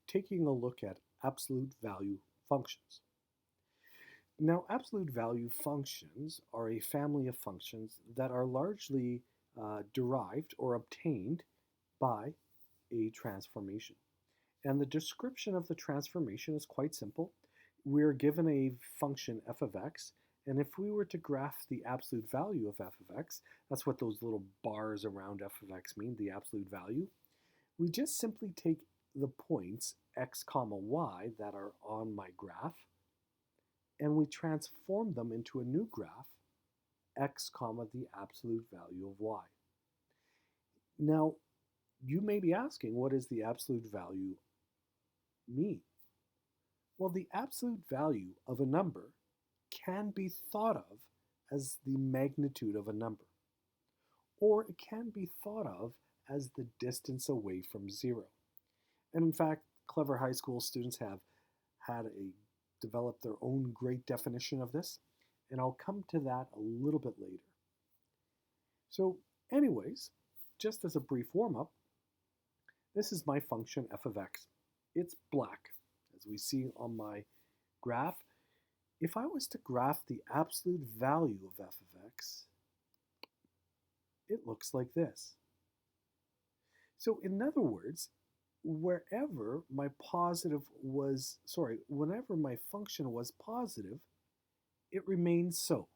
Taking a look at absolute value functions. Now, absolute value functions are a family of functions that are largely derived or obtained by a transformation. And the description of the transformation is quite simple. We're given a function f of x, and if we were to graph the absolute value of f of x, that's what those little bars around f of x mean, the absolute value. We just simply take the points x comma y that are on my graph, and we transform them into a new graph, x comma the absolute value of y. Now, you may be asking, what does the absolute value mean? Well, the absolute value of a number can be thought of as the magnitude of a number, or it can be thought of as the distance away from zero. And in fact, clever high school students have developed their own great definition of this, and I'll come to that a little bit later. So anyways, just as a brief warm-up, this is my function f of x. It's black, as we see on my graph. If I was to graph the absolute value of f of x, it looks like this. So in other words, whenever my function was positive, it remains so.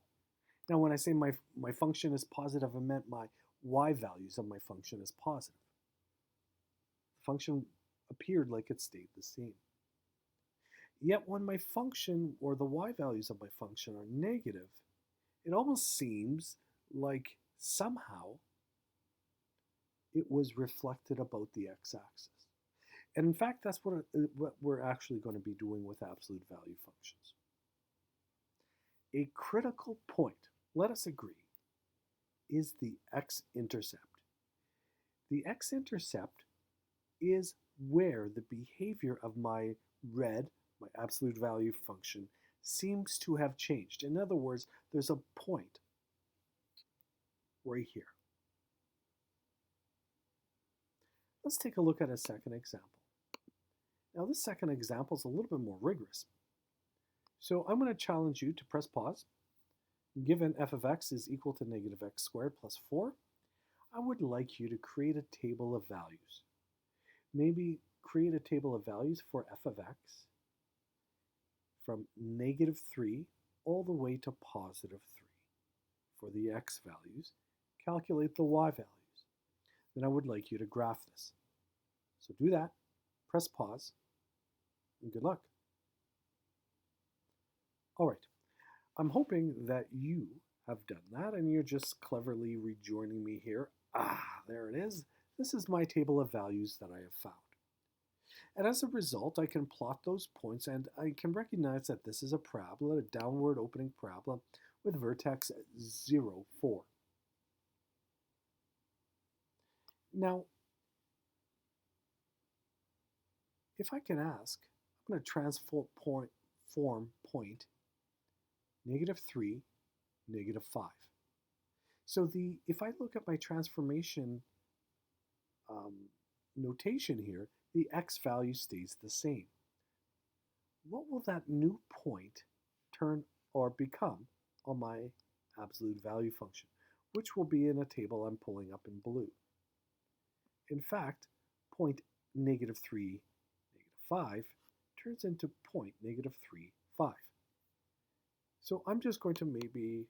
Now when I say my function is positive, I meant my y values of my function is positive. The function appeared like it stayed the same. Yet when my function or the y values of my function are negative, it almost seems like somehow it was reflected about the x-axis. And in fact, that's what we're actually going to be doing with absolute value functions. A critical point, let us agree, is the x-intercept. The x-intercept is where the behavior of my absolute value function, seems to have changed. In other words, there's a point right here. Let's take a look at a second example. Now this second example is a little bit more rigorous. So I'm going to challenge you to press pause. Given f of x is equal to negative x squared plus 4, I would like you to create a table of values. Maybe create a table of values for f of x from negative 3 all the way to positive 3 for the x values. Calculate the y values. Then I would like you to graph this. So do that, press pause, and good luck. All right, I'm hoping that you have done that and you're just cleverly rejoining me here. There it is. This is my table of values that I have found. And as a result, I can plot those points and I can recognize that this is a parabola, a downward opening parabola with vertex 0, 4. Now, if I can ask, I'm going to transform point negative 3, negative 5. So if I look at my transformation notation here, the x value stays the same. What will that new point turn or become on my absolute value function, which will be in a table I'm pulling up in blue? In fact, point negative 3, negative 5 turns into point negative 3, 5. So I'm just going to maybe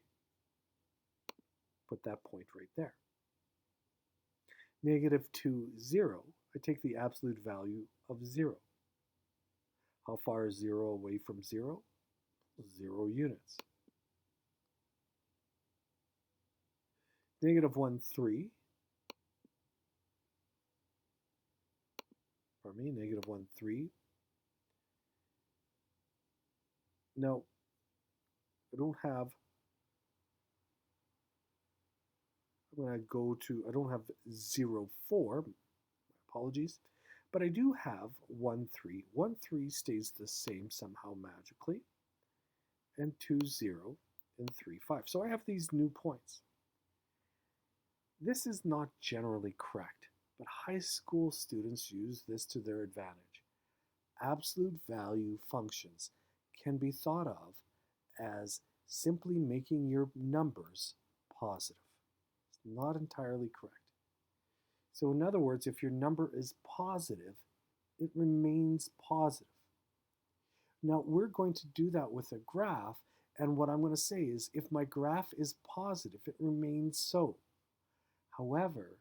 put that point right there. Negative 2, 0, I take the absolute value of 0. How far is 0 away from 0? 0 units. Negative 1, 3. Pardon me, negative 1, 3. Now, I don't have I don't have 0, 4, my apologies, but I do have 1, 3. 1, 3 stays the same somehow magically, and 2, 0, and 3, 5. So I have these new points. This is not generally correct, but high school students use this to their advantage. absolute value functions can be thought of as simply making your numbers positive. It's not entirely correct. So in other words, if your number is positive, it remains positive. Now we're going to do that with a graph, and what I'm going to say is if my graph is positive, it remains so. However,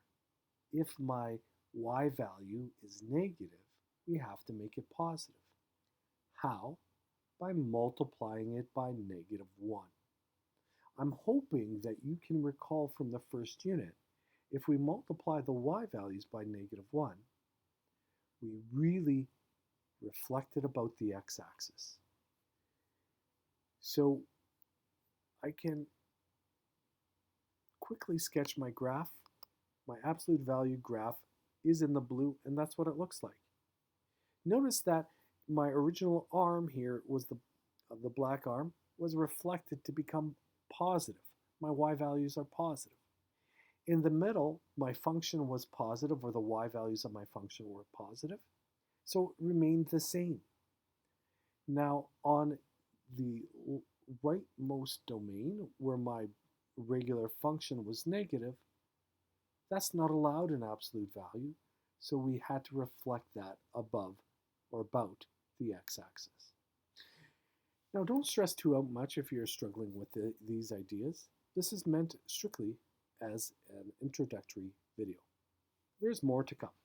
if my y value is negative, we have to make it positive. How? By multiplying it by -1. I'm hoping that you can recall from the first unit, if we multiply the y values by -1, we really reflected about the x-axis. So I can quickly sketch my graph. My absolute value graph is in the blue, and that's what it looks like. Notice that my original arm here was the black arm was reflected to become positive. My y values are positive. In the middle, my function was positive, or the y values of my function were positive, so it remained the same. Now, on the rightmost domain, where my regular function was negative, that's not allowed in absolute value, so we had to reflect that above or about the x-axis. Now, don't stress too out much if you're struggling with these ideas. This is meant strictly as an introductory video. There's more to come.